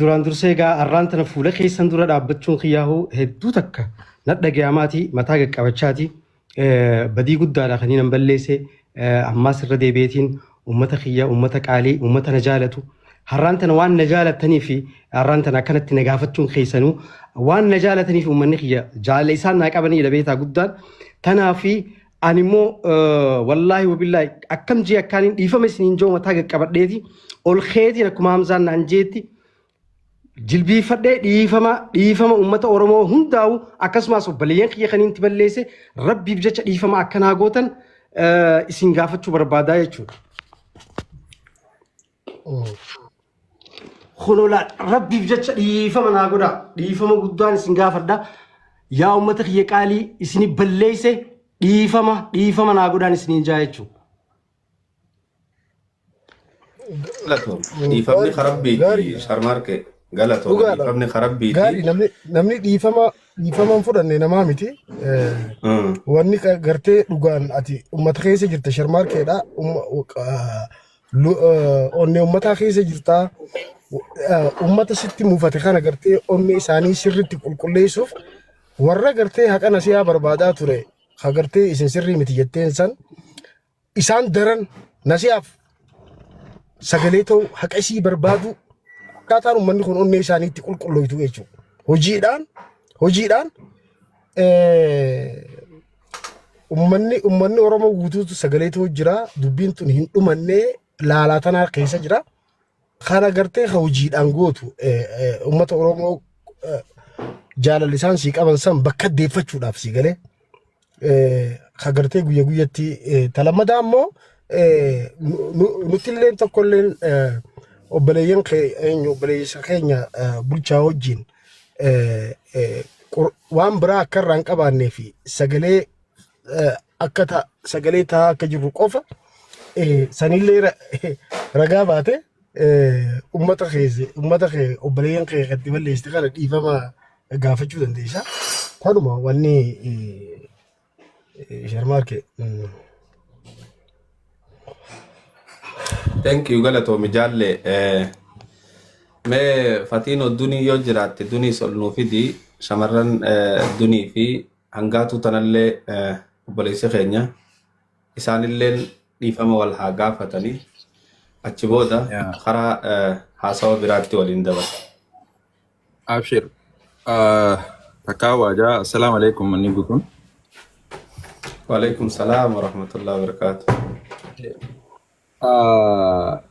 duraan dursee egaa har'aan tana fuula keessan dura dhaabbachuun kiyyaahuu hedduu takka nadha gaamaati mataa qaqqabachaati badii guddaadha kan hin balleesse ammaas irra deebi'eetiin uummata kiyya uummata qaalii uummata na jaalatu har'aan tana waan na jaalatanii fi har'aan tana akkanatti na gaafachuun keessanuu waan na jaalatanii fi uummanni kiyya jaalala isaan naa qabanii beetaa guddaan tanaa fi ani immoo wallaahi wabillaahi akkam jee akkaaniin dhiifama isiniin joo mataa qaqqabadheeti ol keetiin akkuma Hamzaan naan jeetti jilbiifadhee dhiifama uummata Oromoo hundaa'u akkasumas obboleeyyan kiyya kaniin itti balleesse rabbiif jecha dhiifama akkanaa gootan isin gaafachuu barbaadaa jechuudha. Kholola rabbiif jecha dhiifama naa godhaa dhiifama guddaan isin gaafadha yaa uummata kiyya qaalii isin balleesse dhiifama naa godhaan isiniin jaa jechuudha. dhiifamni karabbiiti sharmarke galatoo dhiifamni karabbiiti gaarii namni dhiifaman fudhanne namaa miti wanni gartee dhugaan ati ummata keessa jirta sharmarkeedha onne ummata keessa jirta ummata sitti muufate kana gartee onne isaanii sirritti qulqulleessuuf warra gartee haqa nasiyaa barbaadaa ture ha gartee isin sirrii miti jetteen san isaan daran nasiyaaf sagalee ta'u haqa isii barbaadu akkaataan uummanni kun onnee isaaniitti qulqulloytu jechuudha. Hojiidhaan uummanni Oromoo guutuutu sagalee ta'u jira dubbiin tun hin dhumannee laalaa tanaa keessa jira. Kana gartee hojiidhaan gootu uummata Oromoo jaalalli isaan sii qaban san bakka deeffachuudhaaf sii galee ka gartee guyya guyyatti talammadaa immoo nuti illee tokkolleen obboleeyyan keenya bulchaa wajjin waan biraa akka irraa hin qabaannee fi sagalee sagalee taa'aa akka jirru qofa sanillee ragaa baate uummata kee obboleeyyan kee itti balleessite kana dhiifama gaafachuu dandeessa. Kanuma wanni sharmarke. Thank you galatoomi jaalle mee Fatino dunii yoo jiraatte dunii sol nuu fidi shamarran dunii fi hangaatu tanallee obboleessi keenya isaanilleen dhiifama wal haa gaafatanii achi booda karaa haasawa biraatti waliin dabala. Abshir takkaa waajaa assalaamu alaikum manni guutuun. Wa alaikum salaam wa rahmatullahi wa barakatuh.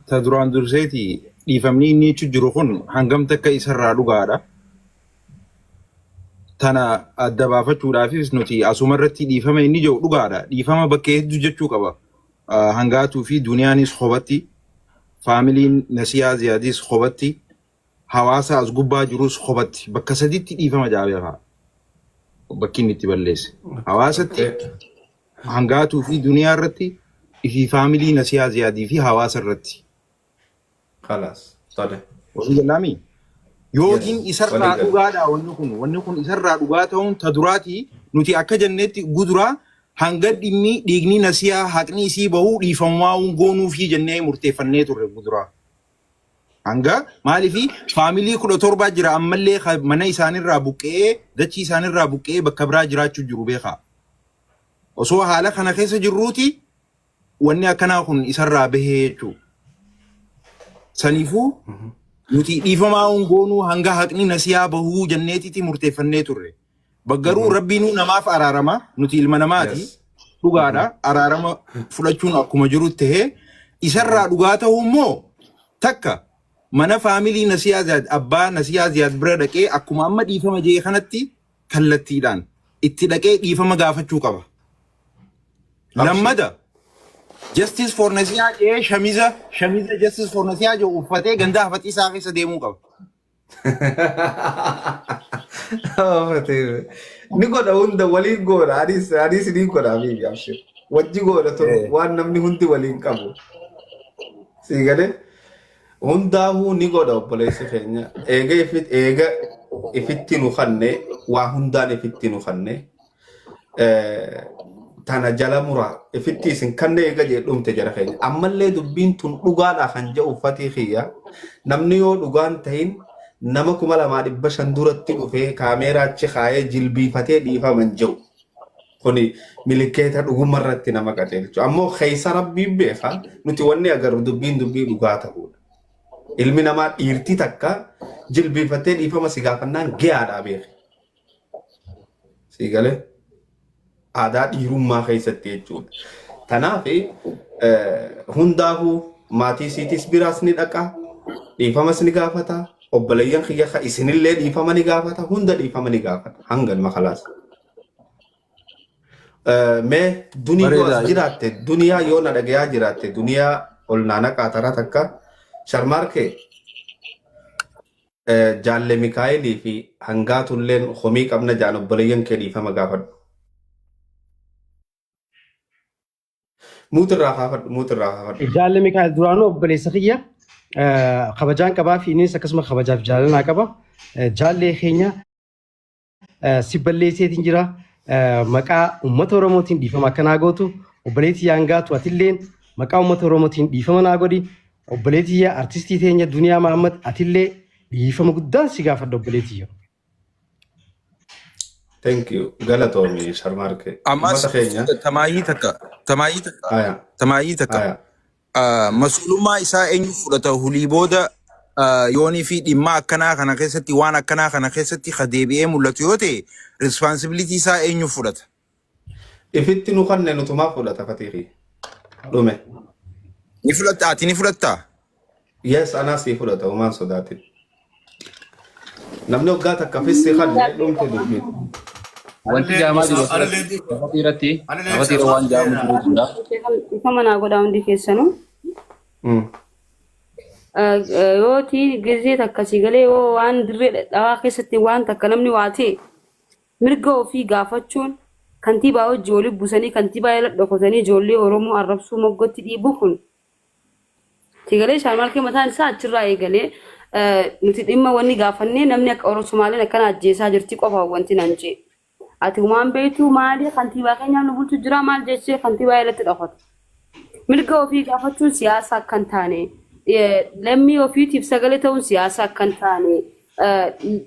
Ta duraan durseeti dhiifamni inni jechu jiru kun hangam takka isarraa dhugaadha. Tana adda baafachuudhaafis nuti asuma irratti dhiifama inni jiru dhugaadha. Dhiifama bakka hedduu jechuu qaba. Hangaatuu fi duniyaanis hobatti, faamiliin nasiyaa ziyaadis hobatti, hawaasa as gubbaa jirus hobatti. Bakka sadiitti dhiifama jaabeefaa. Bakki inni itti balleesse. Hawaasatti, hangaatuu fi duniyaa irratti في فاميلي نسيها زيادي في هواس الرتي خلاص طلع وفي كلامي يودين يسرع دغادا ونكون يسرع دغاتهم تدراتي نتي اكا جنتي غدرا هنگد دمي ديغني نسيها حقني سي بهو ديفماو غونو في جنة مرتفنه تر غدرا هنگا مالي في فاميلي كل تربا جرا امله من يسان الرابوكي دچي سان الرابوكي بكبرا جراچو جروبيخا وسو حاله خنا كيس جروتي wanni akkanaa kun isarraa bahee jechuudha. Saniifuu nuti dhiifamaa goonuu hanga haqni nasiyaa bahuu janneetitti murteeffannee turre. Baggaruu rabbiin namaaf araarama nuti ilma namaati dhugaadha araarama fudhachuun akkuma jiru tahee isarraa dhugaa ta'uu immoo takka mana faamilii nasiyaa ziyaad abbaa nasiyaa ziyaad bira dhaqee akkuma amma dhiifama jee kanatti kallattiidhaan itti dhaqee dhiifama gaafachuu qaba. Lammada Justice for Nasiya shamiza Justice for Nasiya jo uffate ganda hafati saa keessa deemuu qaba. Ni godha hunda waliin godha anis ni godha amiin abshir wajji godha to waan namni hundi waliin qabu. Si gale hundaa'uu ni godha obboleessi keenya eega ifitti nu kanne waa hundaan ifitti nu kanne tana jala mura ifitti isin kanne eega jedhumte jara keenya ammallee dubbiin tun dhugaadha kan jedhu uffatii kiyya namni yoo dhugaan ta'in nama 2,500 duratti dhufee kaameeraa achi kaayee jilbiifatee dhiifaman jiru. Kuni milikeeta dhugumarratti nama qajeelchu. Ammoo keessa rabbiin beeka nuti wanni agarru dubbii dhugaa ta'udha. Ilmi namaa dhiirtii takka jilbiifatee dhiifama si gaafannaan gahaadhaa beeka. Siigalee aadaa dhiirummaa keessatti jechuudha. Kanaaf hundaafuu maatii siitis biraas ni dhaqa, dhiifamas ni gaafata, obboleeyyan kiyya isinillee dhiifama ni gaafata, hunda dhiifama ni gaafata. Hangan makalaas. Mee dunii as jiraatte, duniyaa yoo na dhagayaa jiraatte, duniyaa ol naana qaataraa takka sharmaarkee jaalle Mikaayilii fi hangaatulleen homii qabna jaan obboleeyyan kee dhiifama gaafadhu. Muutirraa kaafadhu. Jaalle Mikaayil duraanuu obboleessa kiyya kabajaan qabaa fi innis akkasuma kabajaaf jaalalaa qaba. Jaallee keenya si balleesseetiin jira. Maqaa uummata Oromootiin dhiifama akkanaa gootu. Obboleettii Yaangaatu atilleen maqaa uummata Oromootiin dhiifama naa godhi. Obboleettii artistii teenya Duniyaa Mahammad atillee dhiifama guddaan si gaafadha obboleettii. Thank you. Galatoomii Sharmaarkee. Ammas tamaayii takka mas'uulummaa isaa eenyu fudhata hulii booda yoonii fi dhimma akkanaa kana keessatti waan akkanaa kana keessatti deebi'ee mul'atu yoo ta'e responsibility isaa eenyu fudhata? Ifitti nu kanneen nutumaa fudhata Fatiirii. Dhume. Ni fudhatta? Ati ni fudhattaa? Yes, anaa sii fudhata uumaan sodaatin. Namni waggaa takka fissi kanneen dhumte dubbiin. Wanti jaamaa jiru irratti irra waan jaamu jiru. Ifa manaa godhaa hundi keessanuu. Yooti gizee takka si galee yoo waan dirree dhawaa keessatti waan takka namni waa ta'e mirga ofii gaafachuun kantiibaa hojii waliin busanii kantiibaa jala dhokotanii ijoollee Oromoo arrabsuu moggootti dhiibu kun. Si galee Sharmaarkee mataan isaa achirraa eegalee nuti dhimma wanni gaafannee namni akka Oromoo Somaaliin akkana ajjeesaa jirti qofa wanti nan jee. Ati waan beektu maali kantiibaa keenyaan nu bulchu jira maal jechee kantiibaa jalatti dhokota. Mirga ofii gaafachuun siyaasa akkan taane lammii ofiitiif sagalee ta'uun siyaasa akkan taane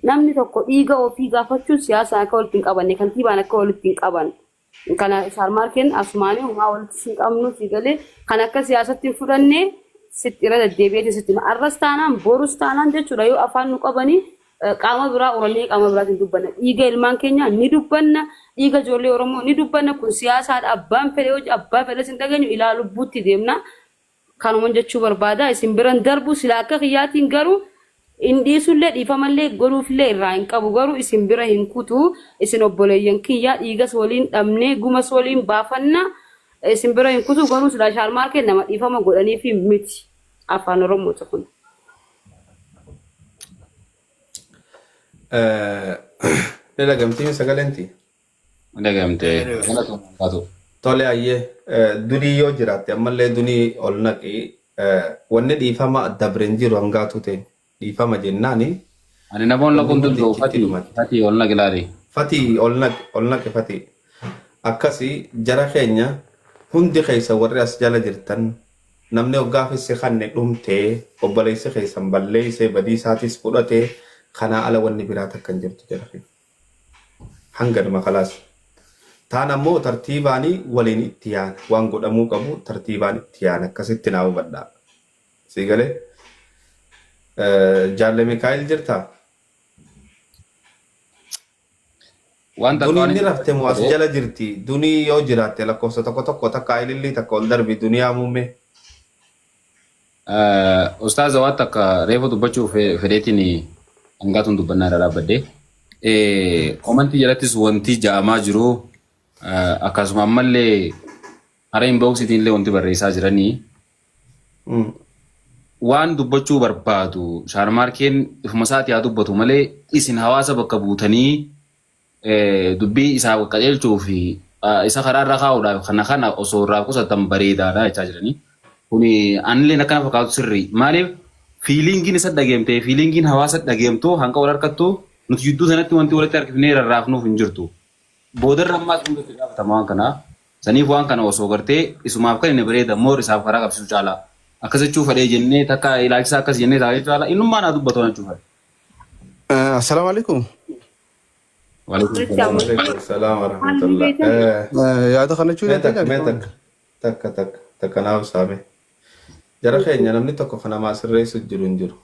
namni tokko dhiiga ofii gaafachuun siyaasa akka walitti hin qabanne kantiibaan akka walitti hin qaban. Kana Sharmaarkeen asumaanii uumaa walitti hin qabnu si galee kan akka siyaasatti hin fudhannee sitti irra deddeebi'ee sitti arras taanaan borus taanaan jechuudha yoo afaan nu qabanii qaama biraa Oromoo qaama biraatiin dubbanna dhiiga ilmaan keenya ni dubbanna dhiiga ijoollee Oromoo ni dubbanna kun siyaasaadha abbaan fedhe hojii abbaa fedhe sin dhageenyu ilaa lubbuutti deemna kanuma jechuu barbaada isin biran darbu sila akka kiyyaatiin garuu indhiisullee dhiifamallee godhuufillee irraa hin qabu garuu isin bira hin kutu isin obboleeyyan kiyyaa dhiigas waliin dhabnee gumas waliin baafanna isin bira hin kutu garuu sila Sharmaarkee nama dhiifama godhanii fi miti afaan Oromoo kun. Dalagamtiin sagalentii. Dagamtee. Tole ayyee dunii yoo jiraatte ammallee dunii ol naqi wanni dhiifama dabreen jiru hangaatu ta'e dhiifama jennaani. Ani namoonni kun duduu fatii ol naqi laali. Fatii ol naqi fatii. Akkasii jara keenya hundi keessa warri as jala jirtan namni hoggaafisse kanne dhumtee obboleessi keessan balleessee badii isaatis fudhatee kana ala wanni biraa takkan jirtu jala keenya. Hanganuma kalaas. Taan ammoo tartiibaanii waliin itti yaana waan godhamuu qabu tartiibaan itti yaana akkasitti naa hubadhaa. Si galee Jaalle Mikaayil jirtaa? Dunii ni rafte moo as jala jirti? Dunii yoo jiraatte lakkoofsa tokko takka ilillii takka ol darbi duniyaa muummee. Ustaaza waan takka reefa dubbachuu fedheetiin hangaatuun dubbannaa irra dhaabbadde. Komantii jalattis wanti ja'amaa jiru akkasuma ammallee hara inboxiitiin illee wanti barreessaa jiranii waan dubbachuu barbaadu Sharmaarkeen ifuma isaati haa dubbatu malee isin hawaasa bakka buutanii dubbii isaa qajeelchuu fi isa karaarra kaa'uudhaaf kana osoo irraa qusatan bareedaadha jechaa jiranii. Kuni anillee akkana fakkaatu sirrii maaliif fiilingiin isa dhageemtee fiilingiin hawaasa dhageemtoo hanqa wal harkattuu nuti jidduu sanatti wanti walitti harkifnee rarraafnuuf hin jirtu. Boodarra ammaas hundatti gaafatama waan kanaa saniif waan kana osoo gartee isumaaf kan inni bareeda moor isaaf karaa qabsiisu caalaa akkasachuu fadhee jennee takka ilaalchisaa akkas jennee taa'ee caalaa innummaa naa dubbatu jechuudha. Assalamu alaikum. Waalaikumsalam. Waalaikumsalam warahmatullah. Yaada kana chuudha Takka naaf saame. Jara keenya namni tokko kana maasirreessu jiru hin jiru.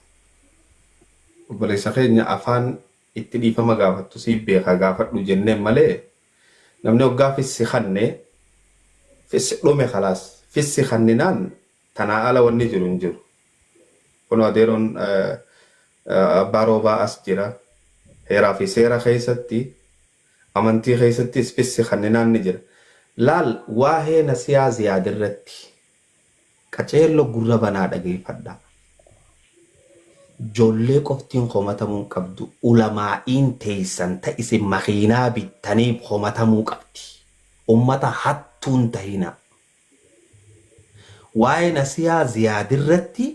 Obboleessa keenya afaan itti dhiifama gaafattu si beeka gaafadhu jenneen malee namni hoggaa fissi kanne fissi dhume khalaas fissi kanninaan tanaa ala wanni jiru hin jiru. Kun adeeroon abbaa roobaa as jira. Heeraa fi seera keessatti amantii keessattis fissi kanninaan ni jira. Laal waa'ee nasiyaa ziyaadirratti qaceello gurra banaa dhageeffadha. Ijoollee qoftiin homatamuu qabdu ulamaa'iin teessan ta'isi makiinaa bittaniif homatamuu qabdi. Ummata hattuun tahina. Waa'ee nasiyaa ziyaadirratti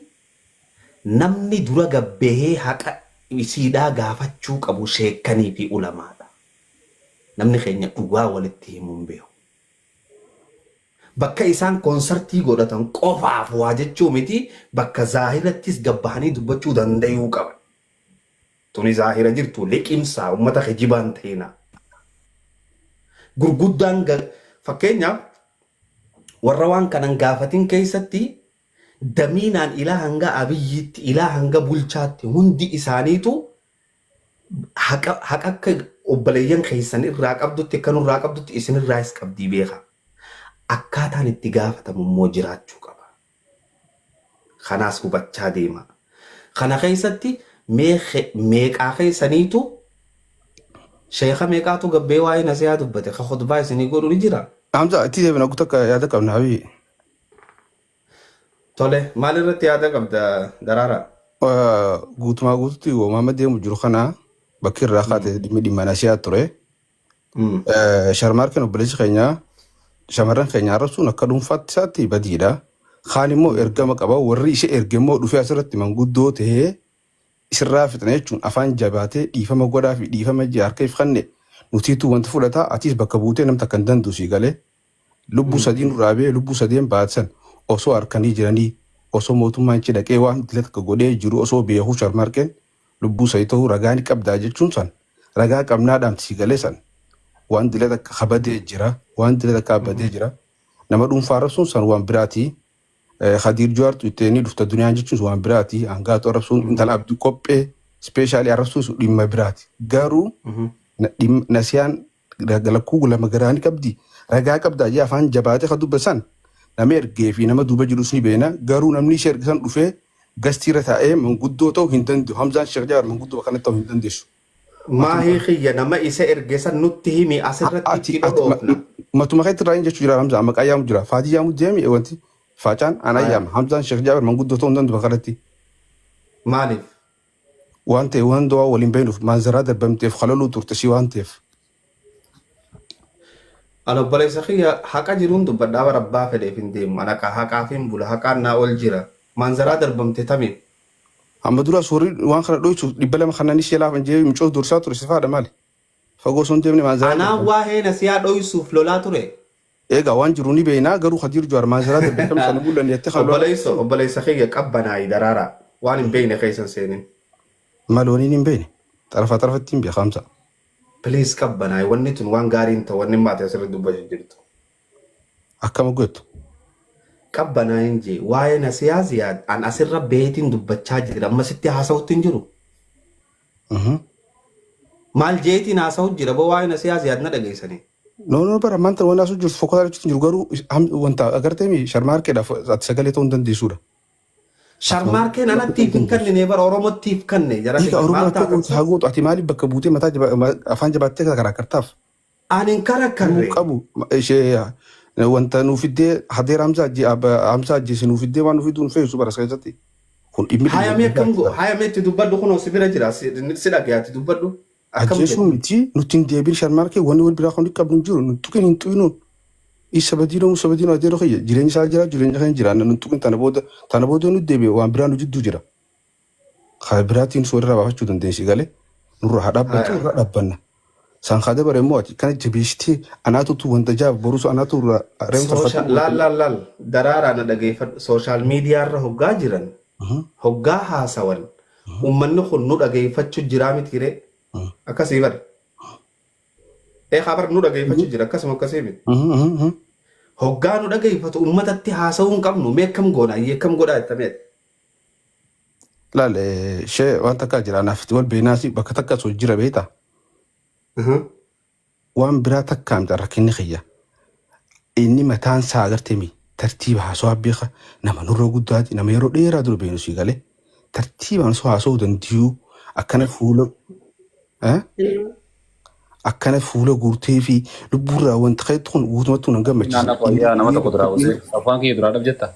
namni dura gabbahee haqa isiidhaa gaafachuu qabu sheekanii fi ulamaadha. Namni keenya dhugaa walitti himuun beeku. Bakka isaan konsartii godhatan qofaaf waa jechuu miti bakka zaahirattis gabbahanii dubbachuu danda'uu qaban. Tuni zaahira jirtu liqimsaa ummata kijibaan ta'ina. Gurguddaan fakkeenyaaf warra waan kanan gaafatin keessatti damiinaan ilaa hanga abiyyitti ilaa hanga bulchaatti hundi isaaniitu haqa akka obboleeyyan keessan irraa qabdutti akkanurraa qabdutti isinirraas qabdii beeka. Akkaataan itti gaafatamu immoo jiraachuu qaba. Kanaas hubachaa deema. Kana keessatti meeqaa keessaniitu sheeka meeqaatu gabbee waa'ee nasiyaa dubbate ka khutbaa isinii godhu ni jira. Hamza itti deebina akka yaada qabna habii. Tole maalirratti yaada qabda Daraara? Guutumaa guututti uumamaa deemu jiru kana bakki irraa kaatee dhimma nasiyaa ture. Sharmaarkeen obboleessi keenyaa shamarran keenya arrabsuun akka dhuunfaatti isaatti badiidha. Kaan immoo ergama qaba warri ishee erge immoo dhufee asirratti manguddoo tahee isirraa fixna jechuun afaan jabaatee dhiifama godhaa fi dhiifama harka ifkanne nutiitu wanti fudhataa atiis bakka buutee namta kan danduusii galee lubbuu sadiin uraabee lubbuu sadeen baatsan osoo harkanii jiranii osoo mootummaan ichi dhaqee waan dilata akka godhee jiru osoo beekuu sharmaarkeen lubbuu sadii ta'uu ragaa ni qabdaa jechuun san ragaa qabnaadhaan sii galee san waan dilata akka kabadee jira waan dilata akka abadee jira nama dhuunfaa arrabsuun san waan biraati. Khadir Jawaartu ittiin dhufta duniyaan jechuun waan biraati. Hangaatu arrabsuun intala abdii qophee ispeeshaalii arrabsuun dhimma biraati. Garuu nasiyaan lakkuu lama garaani qabdi. Ragaa qabdaa jee afaan jabaatee ka dubbasan nama ergee fi nama duuba jirus ni beena. Garuu namni ishee ergisan dhufee gastiirra taa'ee manguddoo ta'uu hin danda'u. Hamzaan Sheekh Jawaar manguddoo kanatti ta'uu hin dandeessu. Maahii xiyya nama isa ergesan nutti himi asirratti itti dhodhoofna. Matuma keetti irraa jechuu jira Hamza amma qayyaamu jira. Faatii yaamu deemi wanti. Facaan anayyam Hamzaan Sheekh Jawaar manguddoo ta'uu hin danda'u kanatti. Maaliif? Waan ta'e waan du'aa waliin beeknuuf maanzaraa darbamteef halaluu turte si waan ta'eef. Ana obboleessa kiyya haqa jiruun dubbadhaa bara abbaa fedheef hin deemu. Ana haqaaf hin bula haqaan naa ol jira. Maanzaraa darbamte tamiif. Amma dura suurri waan kana dho'isu dhibba lama kanaan ishee laafan jee mucoo dursaa ture sifaadha maali? Fagoo sun deemne maanzaraa. Anaa waa'ee nasiyaa dho'isuuf lolaa ture. Egaa waan jiru ni beeknaa garuu Khadir Jawaar maanzaraa darbamte sana bulan jettee kaloo. Obboleessa kiyya qabbanaayi Daraara waan hin beekne keessan seenin. Malooniin hin beekne xarafatti hin beekamsa. Please qabbanaayi wanni tun waan gaariin ta'u wanni maate asirratti dubbachaa jirtu. Akkama gootu. Qabbanaayin jee waa'ee nasiyaa ziyaad an asirra beetiin dubbachaa jira amma sitti haasawutti hin jiru. Maal jeetiin haasawutti jira boo waa'ee nasiyaa ziyaad na dhageessanii. No bara maanta waan asuu jirtu fokkoo jechuun jiru garuu wanta agartee mi sharmaarkeedhaaf ati sagalee ta'uu hin dandeessuudha. Sharmaarkeen anattiif hin kannine bara Oromottiif kanne jara haa gootu ati maaliif bakka buutee mataa afaan jabaattee karakkartaaf. Ani hin karakkarre. Qabu ishee wanta nuufiddee hadeer Hamzaa ajjeese nuufiddee waan nuufidduun fe'isu bara keessatti. Kun dhimmi hayamee akkam hayamee itti dubbadhu kunoo si bira jira si dhagayaatti dubbadhu. Ajjeesuun miti nuti hin deebiin sharmaarkee wanni wal biraa kan qabnu hin jiru nuti tuqin hin xu'inuun. Isa badiinoo adeeroo kiyya jireenya isaa jira jireenya kan jira nuti tuqin tana booda nuti deebi'e waan biraa nu jidduu jira. Haa biraatiin soo irraa baafachuu dandeessi galee nurra haa dhaabbatu irra dhaabbanna. San haa dabare immoo ati kana jabeessitee anaatutu wanta jaaf boruusu anaatu irraa reemsa. Laal Daraaraa na dhageeffadhu sooshaal miidiyaa irra hoggaa jiran hoggaa haasawan Ummanni kun nu dhageeffachuu jiraa miti ree. Akkasii bar. Habar nu dhageeffachuu jira akkasuma akkasii miti. Hoggaa nu dhageeffatu ummatatti haasa'uu hin qabnu mee akkam goona akkam godhaa jettameeti. Laal shee waan takkaa jira naafti wal beenaasi bakka takka soo jira beektaa. Waan biraa takkaan rakkinni xiyya. Inni mataan isaa agartee mi tartiiba haasawaa beeka nama nurra guddaati nama yeroo dheeraa dura beenu si galee tartiibaan soo haasawuu dandiyuu akkana fuula akkana fuula guutee fi lubbuurraa wanta qaetu kun guutumatti kun gammachiisa. Nana fayyaa nama tokko duraa buusee afaan kiyya duraa dhabjetta.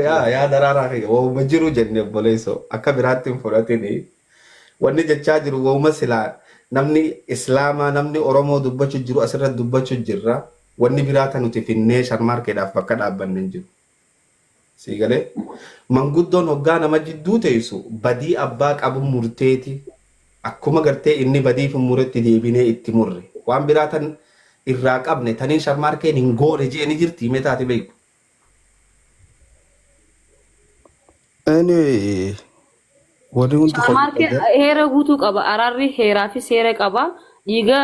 Yaa daraaraa kiyya wooma jiru jenne obboleessoo akka biraatti hin fudhatini wanni jechaa jiru wooma silaa namni islaamaa namni oromoo dubbachuu jiru asirratti dubbachuu jirra wanni biraata nuti finnee sharmaarkeedhaaf bakka dhaabbanne hin jiru. Si galee manguddoon hoggaa nama jidduu teessu badii abbaa qabu murteeti. Akkuma gartee inni badii fi muretti deebinee itti murre waan biraatan irraa qabne taniin sharmaarkeen hin goone jeeni jirti himee taate beeku. Wanni hundi Sharmaarkeen heera guutuu qaba. Araarri heeraa fi seera qaba. Dhiiga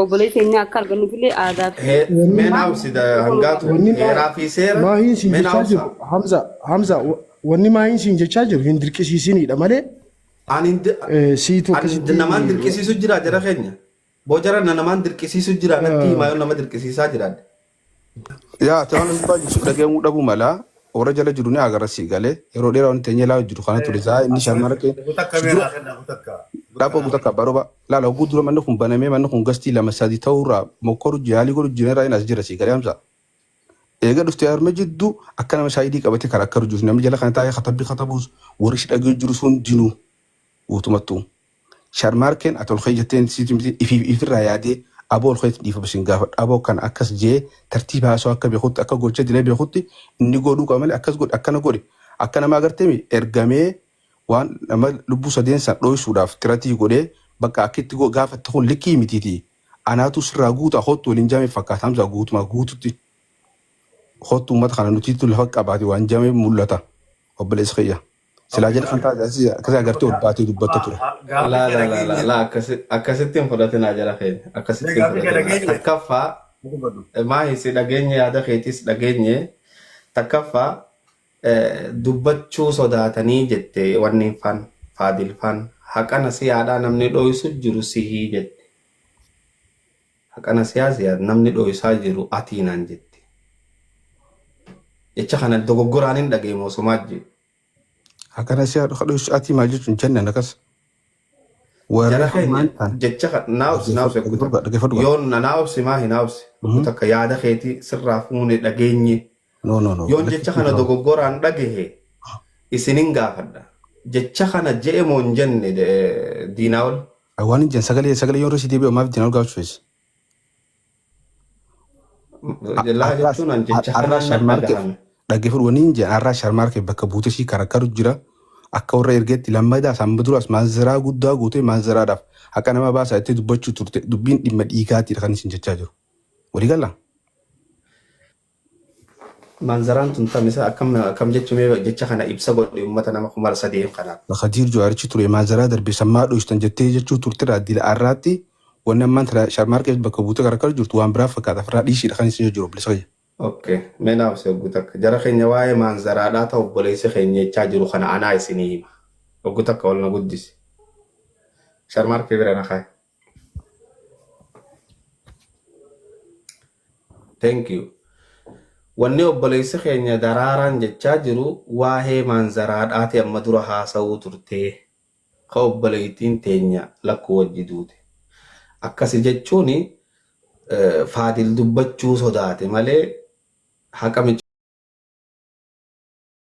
obboleessa keenya akka argannufillee aadaa fi Meen haawsida hangaatu heeraa fi seera maahiin siin meen jechaa jiru haawsa. Hamza wanni maahiin siin jechaa jiru hin dirqisiisinidha malee siitu akkasitti Namaan dirqisiisu jira jara keenya. Boojara namaan dirqisiisu jira natti himaa yoo nama dirqisiisaa jiran. yaa ta'an baay'ee dhaga'amuu dhabuu mala warra jala jiru ni agarsiisi galee yeroo dheeraa wanti teenyee laa jiru kana ture isaa inni sharmaarkee dhaaboo guutakka baroba laala oguu dura manni kun banamee manni kun gastii lama sadii ta'urraa mokkoru jaalii godhu jireera inni as jira si galee hamsa. Eega dhuftee harma jidduu akka nama shaayidii qabatee karaa akka rujuuf namni jala kana taa'ee katabbii katabuus warri shi dhagee jiru sun dinuu guutumattuu. Sharmaarkeen ati ol jettee ifirraa yaadee aboo ol keetti dhiifa bisin gaafa aboo kan akkas jee tartiiba haasoo akka beekutti akka golcha dilee beekutti inni godhuu qaba malee akkas godhe akkana godhe akka nama agartee ergamee waan nama lubbuu sadeensan dho'isuudhaaf tiratii godhee bakka akkitti gaafatte kun likkii mitiiti. Anaatu sirraa guutaa hottu waliin jaamee fakkaata hamsa guutuma guututti. Hottu uummata kana nutiitu lafa qabaate waan jaamee mul'ata obboleessa kiyya. Silaa jala kan taate akkasii agartee ol baatee dubbatta ture. La akkasitti hin fudhatinaa jara keenya. Akkasitti hin fudhatinaa. Takkaffaa maahisi dhageenya yaada keetis dhageenye takkaffaa dubbachuu sodaatanii jette wanni faadilfaan haqana siyaadhaa namni dho'isu jiru sihii jette. Haqana siyaasiyaa namni dho'isaa jiru atiinaan jette. Jecha kana dogoggoraan hin dhageemu osumaa jiru. Akkana siyaa dho'isu atii maal jechuun jennaan akkas. Jara keenya jecha naawsi yoon naawsi maa hin naawsi takka yaada keetii sirraa fuune dhageenye. Yoon jecha kana dogoggoraan dhagahe isinin gaafadha. Jecha kana je'e moo hin jenne diinaa ol. Waan hin jenne sagalee yoon risiitii beeku maaf diinaa ol gaafachuu feesi. Laa jechuun jecha kana dhagahame. Dhaggeeffatu wanni hin jenne har'aa sharmaarkee bakka buutee sii karakkaru jira. Akka warra ergeetti lammadaa samba duraas maanzaraa guddaa guutee maanzaraadhaaf akka nama baasaa itti dubbachuu turte dubbiin dhimma dhiigaatiidha kan isin jechaa jiru. Walii galaa? Maanzaraan tun tamisa akkam jechuun jecha kana ibsa godhe uummata nama 3,000 kanaaf. Bakka jiru jawaarichi ture maanzaraa darbee sammaa dho'istan jettee jechuu turte raaddiila har'aatti wanni ammaan sharmaarkee bakka buutee karakkaru jirtu waan biraa fakkaata ofirraa dhiishiidha kan isin jiru bilisa fayya. Okay, meenaaf seggu takka jara keenya waa'ee maanzaraadhaa ta'u obboleessi keenya jechaa jiru kana anaa isinii hima. Oggu takka ol na guddisi. Sharmaarkee bira na kaaye. Thank you. Wanni obboleessi keenya daraaraan jechaa jiru waa'ee maanzaraadhaati amma dura haasa'uu turtee ka obboleettiin teenya lakkuu wajji duute. Akkasi jechuun faadil dubbachuu sodaate malee haqa